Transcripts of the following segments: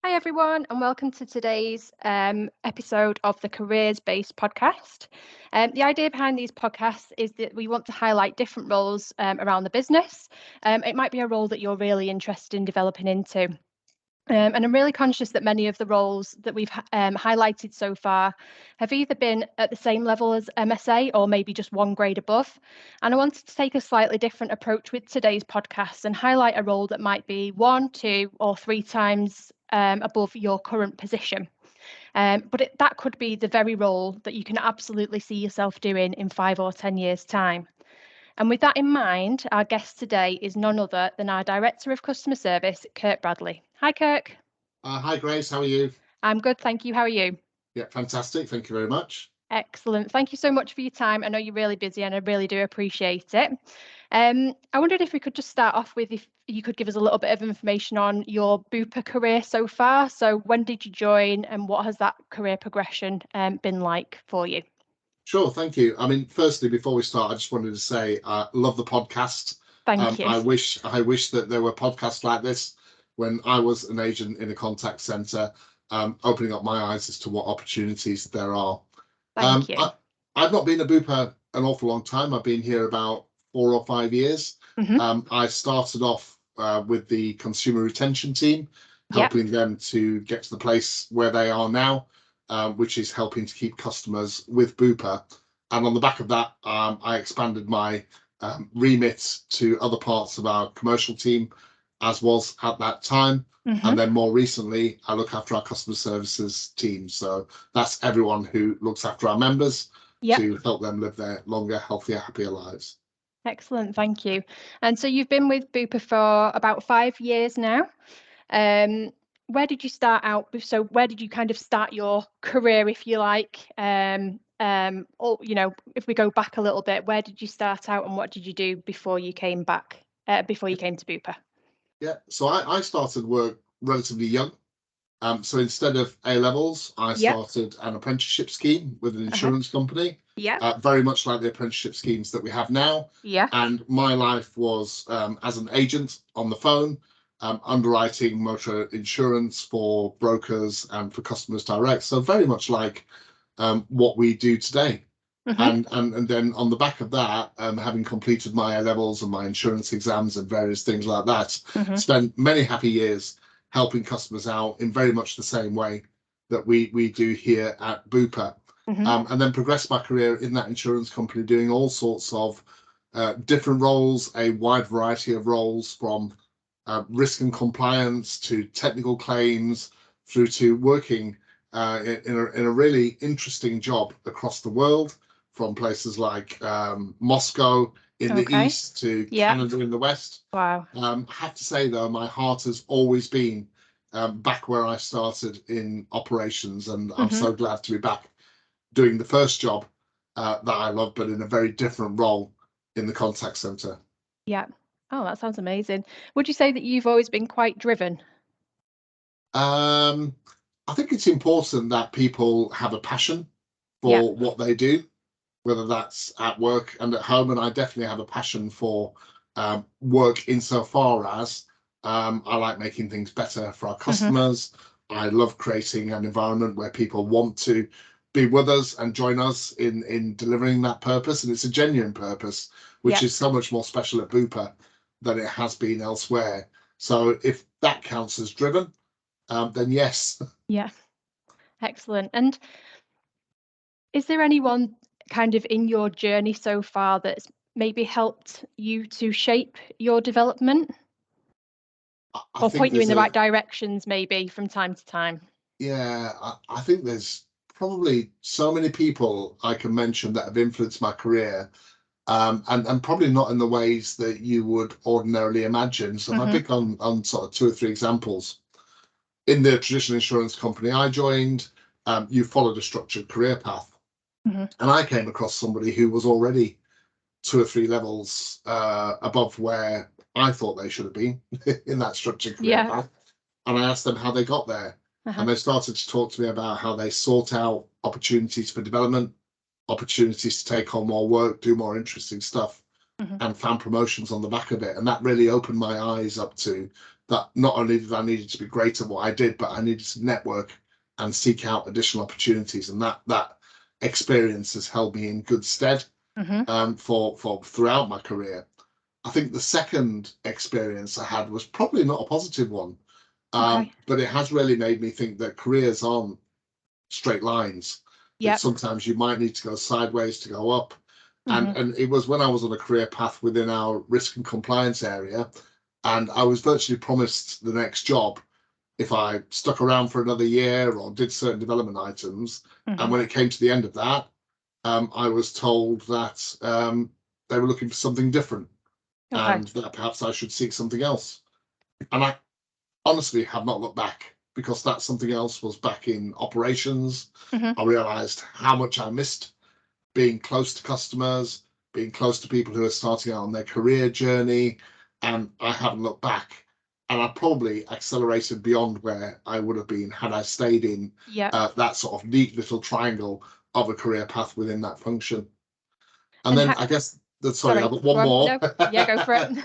Hi, everyone, and welcome to today's episode of the Careers Based podcast. The idea behind these podcasts is that we want to highlight different roles around the business. It might be a role that you're really interested in developing into. And I'm really conscious that many of the roles that we've highlighted so far have either been at the same level as MSA or maybe just one grade above. And I wanted to take a slightly different approach with today's podcast and highlight a role that might be 1, 2, or 3 times above your current position. But that could be the very role that you can absolutely see yourself doing in 5 or 10 years' time. And with that in mind, our guest today is none other than our Director of Customer Service, Kirk Bradley. Hi, Kirk. Hi, Grace. How are you? I'm good, thank you. How are you? Yeah, fantastic. Thank you very much. Excellent. Thank you so much for your time. I know you're really busy and I really do appreciate it. I wondered if we could just start off with if you could give us a little bit of information on your Bupa career so far. So when did you join and what has that career progression been like for you? Sure, thank you. I mean, firstly, before we start, I just wanted to say I love the podcast. Thank you. I wish that there were podcasts like this when I was an agent in a contact centre, opening up my eyes as to what opportunities there are. Thank you. I've not been a Bupa an awful long time. I've been here about 4 or 5 years. I started off with the consumer retention team, helping them to get to the place where they are now, which is helping to keep customers with Bupa. And on the back of that, I expanded my remit to other parts of our commercial team, as was at that time. And then more recently, I look after our customer services team. So that's everyone who looks after our members to help them live their longer, healthier, happier lives. Excellent, thank you. And so you've been with Bupa for about 5 years now. Where did you start out? So where did you kind of start your career, if you like? Or, you know, if we go back a little bit, where did you start out and what did you do before you came back, before you came to Bupa? Yeah, so I started work relatively young. So instead of A levels, I started an apprenticeship scheme with an insurance company. Very much like the apprenticeship schemes that we have now. And my life was as an agent on the phone, underwriting motor insurance for brokers and for customers direct. So very much like what we do today. And then on the back of that, having completed my A levels and my insurance exams and various things like that, spent many happy years helping customers out in very much the same way that we do here at Bupa. And then progressed my career in that insurance company, doing all sorts of different roles, a wide variety of roles, from risk and compliance to technical claims, through to working in a really interesting job across the world, from places like Moscow in the east to Canada in the west. Wow. I have to say, though, my heart has always been back where I started in operations, and I'm so glad to be back doing the first job that I love, but in a very different role in the contact centre. Yeah. Oh, that sounds amazing. Would you say that you've always been quite driven? I think it's important that people have a passion for what they do, whether that's at work and at home. And I definitely have a passion for work insofar as I like making things better for our customers. I love creating an environment where people want to be with us and join us in delivering that purpose. And it's a genuine purpose, which is so much more special at Bupa than it has been elsewhere. So if that counts as driven, then yes. Yeah. Excellent. And is there anyone kind of in your journey so far that's maybe helped you to shape your development or point you in the right directions maybe from time to time? Yeah, I think there's probably so many people I can mention that have influenced my career, and probably not in the ways that you would ordinarily imagine. So if I pick on sort of 2 or 3 examples, in the traditional insurance company I joined, you followed a structured career path. And I came across somebody who was already 2 or 3 levels above where I thought they should have been in that structured career path. And I asked them how they got there. And they started to talk to me about how they sought out opportunities for development, opportunities to take on more work, do more interesting stuff, and found promotions on the back of it. And that really opened my eyes up to that not only did I needed to be great at what I did, but I needed to network and seek out additional opportunities. And that experience has held me in good stead for throughout my career. I think the second experience I had was probably not a positive one, but it has really made me think that careers aren't straight lines. That sometimes you might need to go sideways to go up. And it was when I was on a career path within our risk and compliance area, and I was virtually promised the next job if I stuck around for another year or did certain development items. And when it came to the end of that, I was told that they were looking for something different and that perhaps I should seek something else. And I honestly have not looked back, because that something else was back in operations. I realized how much I missed being close to customers, being close to people who are starting out on their career journey, and I haven't looked back. And I probably accelerated beyond where I would have been had I stayed in that sort of neat little triangle of a career path within that function. And then I guess that, sorry, I've got one more. No. Yeah, go for it.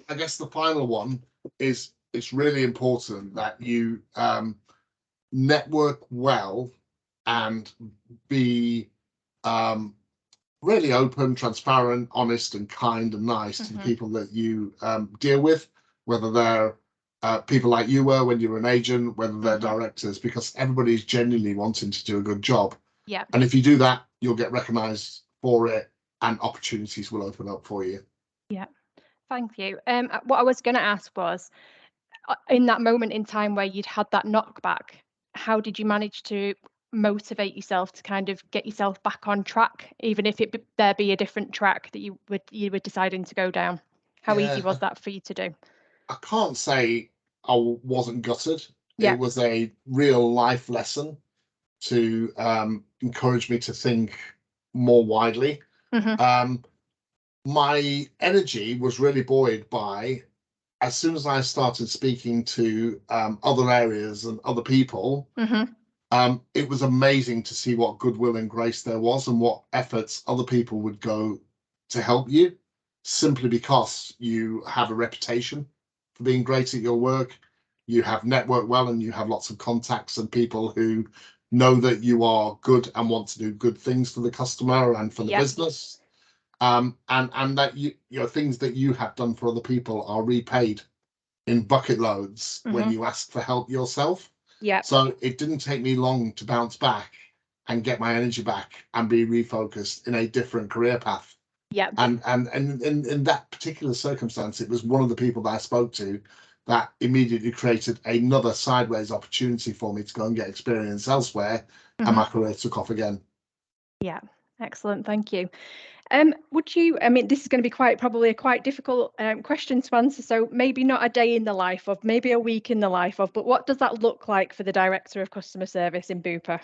I guess the final one is, it's really important that you network well and be really open, transparent, honest, and kind and nice to the people that you deal with, whether they're people like you were when you were an agent, whether they're directors, because everybody's genuinely wanting to do a good job. Yeah. And if you do that, you'll get recognized for it and opportunities will open up for you. Yeah. Thank you. What I was going to ask was, in that moment in time where you'd had that knockback, how did you manage to motivate yourself to kind of get yourself back on track, even if there be a different track that you were deciding to go down? How easy was that for you to do? I can't say I wasn't gutted. It was a real life lesson to encourage me to think more widely. My energy was really buoyed by, as soon as I started speaking to other areas and other people, it was amazing to see what goodwill and grace there was and what efforts other people would go to help you, simply because you have a reputation for being great at your work. You have networked well and you have lots of contacts and people who know that you are good and want to do good things for the customer and for the business. And that you know, things that you have done for other people are repaid in bucket loads when you ask for help yourself. So it didn't take me long to bounce back and get my energy back and be refocused in a different career path. And in that particular circumstance, it was one of the people that I spoke to that immediately created another sideways opportunity for me to go and get experience elsewhere, and my career took off again. Yeah, excellent. Thank you. Would you, I mean, this is going to be probably a quite difficult question to answer, so maybe not a day in the life of, maybe a week in the life of, but what does that look like for the Director of Customer Service in Bupa?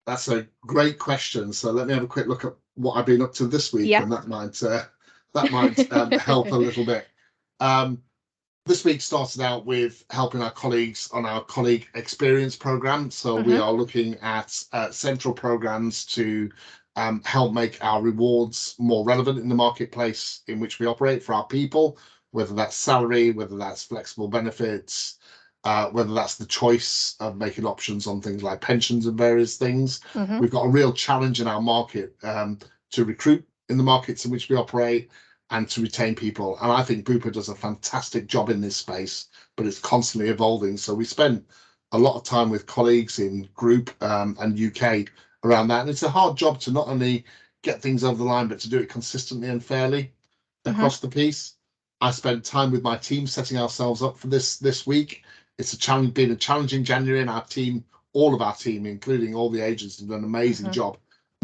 That's a great question. So let me have a quick look at what I've been up to this week, and that might help a little bit. This week started out with helping our colleagues on our colleague experience program. So we are looking at central programs to help make our rewards more relevant in the marketplace in which we operate for our people, whether that's salary, whether that's flexible benefits, whether that's the choice of making options on things like pensions and various things. We've got a real challenge in our market to recruit in the markets in which we operate and to retain people. And I think Bupa does a fantastic job in this space, but it's constantly evolving. So we spent a lot of time with colleagues in Group and UK around that. And it's a hard job to not only get things over the line, but to do it consistently and fairly across the piece. I spent time with my team setting ourselves up for this week. It's been a challenging January, and our team, all of our team, including all the agents, have done an amazing job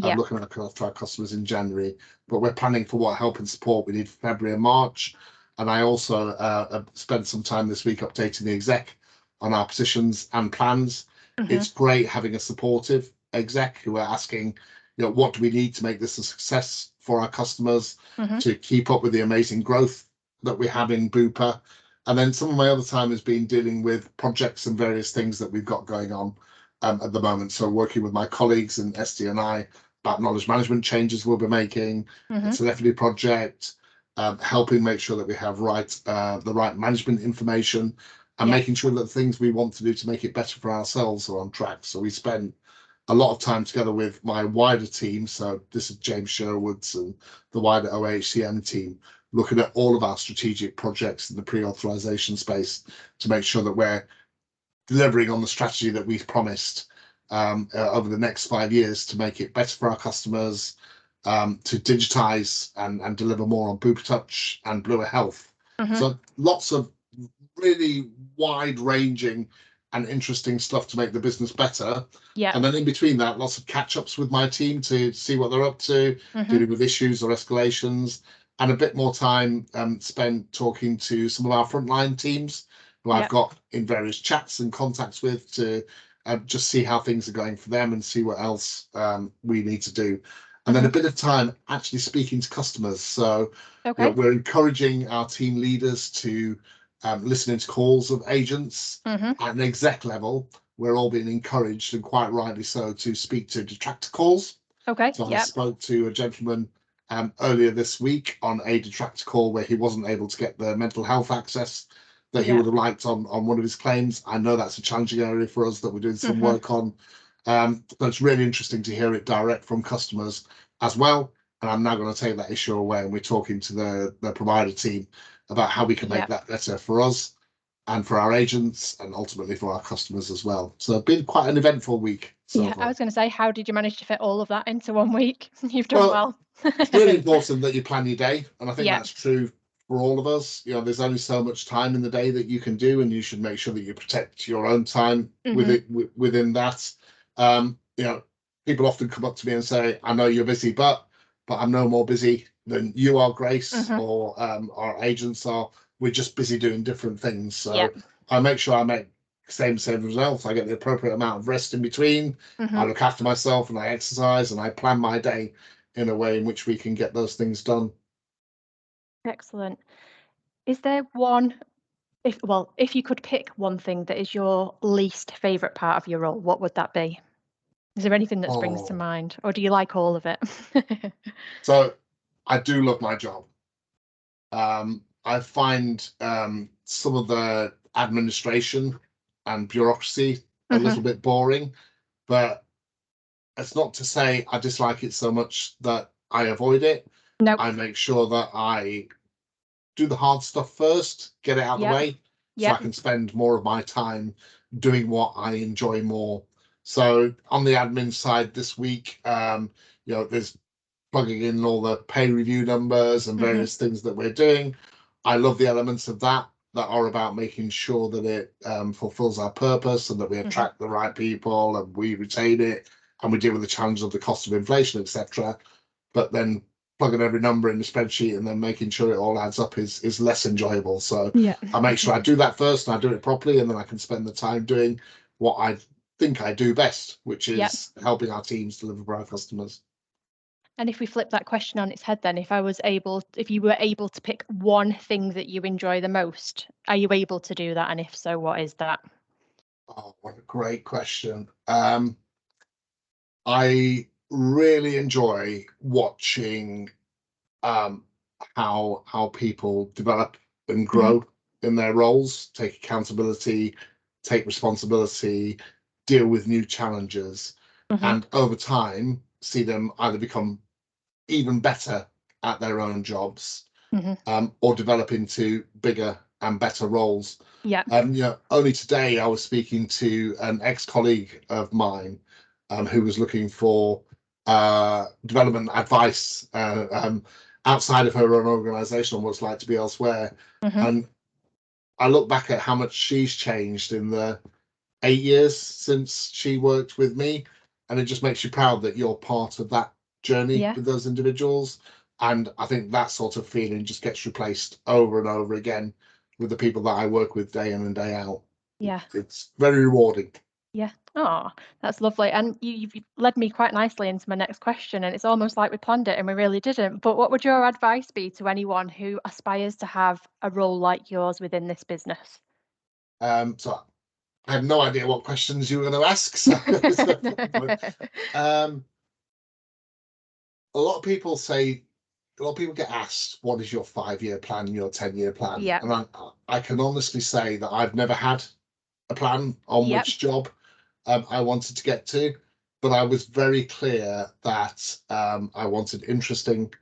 of looking after our customers in January. But we're planning for what help and support we need for February and March. And I also spent some time this week updating the exec on our positions and plans. It's great having a supportive exec who are asking, you know, what do we need to make this a success for our customers, to keep up with the amazing growth that we have in Bupa. And then some of my other time has been dealing with projects and various things that we've got going on at the moment. So working with my colleagues in SD&I about knowledge management changes we'll be making, the telephony project, helping make sure that we have the right management information, and making sure that the things we want to do to make it better for ourselves are on track. So we spend a lot of time together with my wider team. So this is James Sherwood's and the wider OHCM team, looking at all of our strategic projects in the pre-authorization space to make sure that we're delivering on the strategy that we've promised over the next 5 years to make it better for our customers, to digitize and deliver more on Booper Touch and Bluer Health. So lots of really wide-ranging and interesting stuff to make the business better. And then in between that, lots of catch-ups with my team to see what they're up to, dealing with issues or escalations, and a bit more time spent talking to some of our frontline teams who I've got in various chats and contacts with to just see how things are going for them and see what else we need to do. And then a bit of time actually speaking to customers. So we're encouraging our team leaders to listen into calls of agents at an exec level. We're all being encouraged, and quite rightly so, to speak to detractor calls. So I spoke to a gentleman earlier this week on a detractor call where he wasn't able to get the mental health access that he would have liked on one of his claims. I know that's a challenging area for us that we're doing some work on. But it's really interesting to hear it direct from customers as well. And I'm now going to take that issue away, and we're talking to the provider team about how we can make that better for us and for our agents and ultimately for our customers as well. So it's been quite an eventful week so far. I was going to say, how did you manage to fit all of that into 1 week? You've done well. It's really important that you plan your day, and I think that's true for all of us. There's only so much time in the day that you can do, and you should make sure that you protect your own time within that. People often come up to me and say, I know you're busy, but I'm no more busy than you are, Grace, or our agents are. We're just busy doing different things. So I make sure I make same results. I get the appropriate amount of rest in between. I look after myself and I exercise, and I plan my day in a way in which we can get those things done. Excellent. Is there if you could pick one thing that is your least favourite part of your role, what would that be? Is there anything that springs to mind, or do you like all of it? So I do love my job. I find some of the administration and bureaucracy a little bit boring, but it's not to say I dislike it so much that I avoid it. I make sure that I do the hard stuff first, get it out of the way, so I can spend more of my time doing what I enjoy more. So on the admin side this week, there's plugging in all the pay review numbers and various things that we're doing. I love the elements of that are about making sure that it fulfills our purpose and that we attract the right people and we retain it and we deal with the challenge of the cost of inflation, etc. But then plugging every number in the spreadsheet and then making sure it all adds up is less enjoyable. So I make sure I do that first and I do it properly, and then I can spend the time doing what I think I do best, which is helping our teams deliver for our customers. And if we flip that question on its head, then if you were able to pick one thing that you enjoy the most, are you able to do that? And if so, what is that? Oh, what a great question. I really enjoy watching how people develop and grow in their roles, take accountability, take responsibility, deal with new challenges, and over time see them either become even better at their own jobs or develop into bigger and better roles. Only today I was speaking to an ex-colleague of mine who was looking for development advice outside of her own organisation on what it's like to be elsewhere. And I look back at how much she's changed in the 8 years since she worked with me, and it just makes you proud that you're part of that journey with those individuals. And I think that sort of feeling just gets replaced over and over again with the people that I work with day in and day out. It's very rewarding. Oh, that's lovely. And you've led me quite nicely into my next question, and it's almost like we planned it and we really didn't. But what would your advice be to anyone who aspires to have a role like yours within this business? So I had no idea what questions you were going to ask. So a lot of people say a lot of people get asked, what is your 5-year plan, your 10-year plan? Yeah. And I can honestly say that I've never had a plan on which job I wanted to get to, but I was very clear that I wanted interesting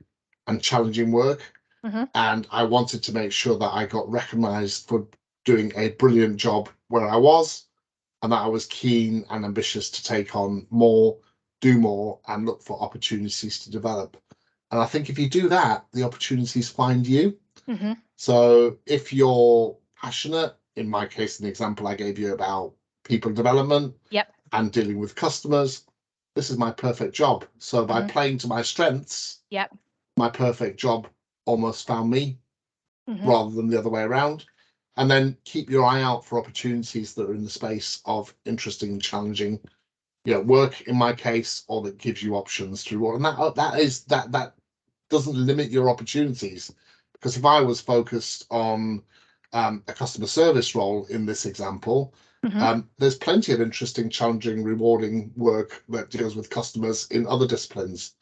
and challenging work. And I wanted to make sure that I got recognized for doing a brilliant job where I was, and that I was keen and ambitious to take on more, do more, and look for opportunities to develop. And I think if you do that, the opportunities find you. So if you're passionate, in my case, an example I gave you about people development and dealing with customers, this is my perfect job. So by playing to my strengths, my perfect job almost found me rather than the other way around. And then keep your eye out for opportunities that are in the space of interesting and challenging, work in my case, or that gives you options to work. And that doesn't limit your opportunities, because if I was focused on a customer service role in this example, there's plenty of interesting, challenging, rewarding work that deals with customers in other disciplines.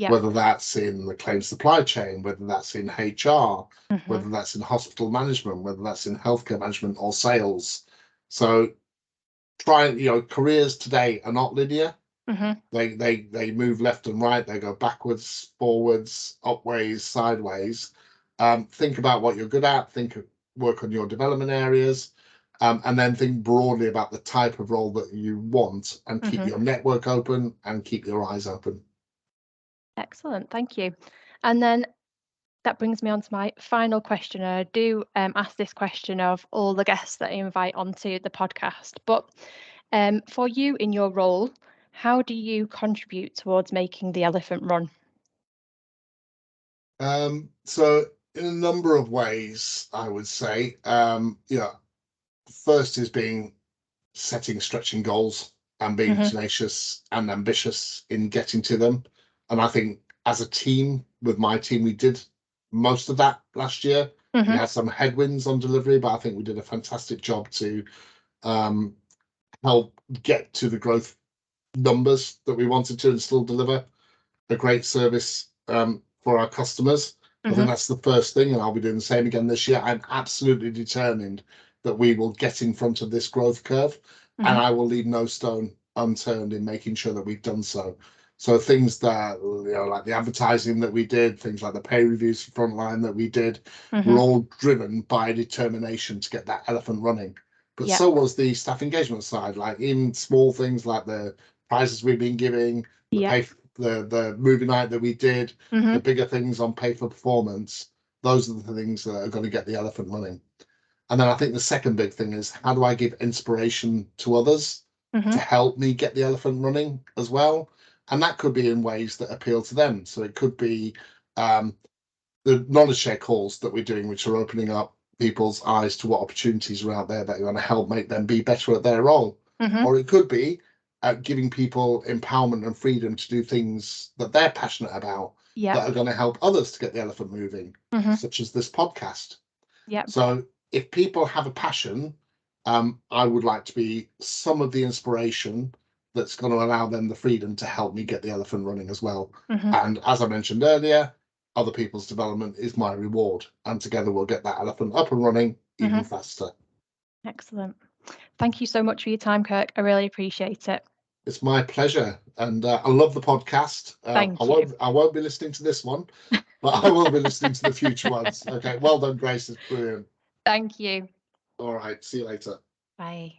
Whether that's in the claims supply chain, whether that's in HR, whether that's in hospital management, whether that's in healthcare management or sales. So careers today are not linear. They move left and right. They go backwards, forwards, upways, sideways. Think about what you're good at. Work on your development areas, and then think broadly about the type of role that you want, and keep your network open and keep your eyes open. Excellent, thank you. And then that brings me on to my final question. I do ask this question of all the guests that I invite onto the podcast. But for you in your role, how do you contribute towards making the elephant run? So in a number of ways, I would say, first is setting stretching goals and being tenacious and ambitious in getting to them. And I think as a team, with my team, we did most of that last year. We had some headwinds on delivery, but I think we did a fantastic job to help get to the growth numbers that we wanted to, and still deliver a great service for our customers. I think that's the first thing, and I'll be doing the same again this year. I'm absolutely determined that we will get in front of this growth curve, and I will leave no stone unturned in making sure that we've done so. So things that, like the advertising that we did, things like the pay reviews for Frontline that we did, were all driven by determination to get that elephant running. But so was the staff engagement side, like even small things like the prizes we've been giving, the movie night that we did, the bigger things on pay for performance. Those are the things that are going to get the elephant running. And then I think the second big thing is, how do I give inspiration to others to help me get the elephant running as well? And that could be in ways that appeal to them. So it could be the knowledge share calls that we're doing, which are opening up people's eyes to what opportunities are out there that are going to help make them be better at their role. Or it could be giving people empowerment and freedom to do things that they're passionate about, that are going to help others to get the elephant moving, such as this podcast. So if people have a passion, I would like to be some of the inspiration that's going to allow them the freedom to help me get the elephant running as well. And as I mentioned earlier, other people's development is my reward, and together we'll get that elephant up and running even faster. Excellent. Thank you so much for your time, Kirk. I really appreciate it. It's my pleasure, and I love the podcast. Thank you. I won't be listening to this one, but I will be listening to the future ones. Okay, well done, Grace. It's brilliant. Thank you. All right, see you later. Bye.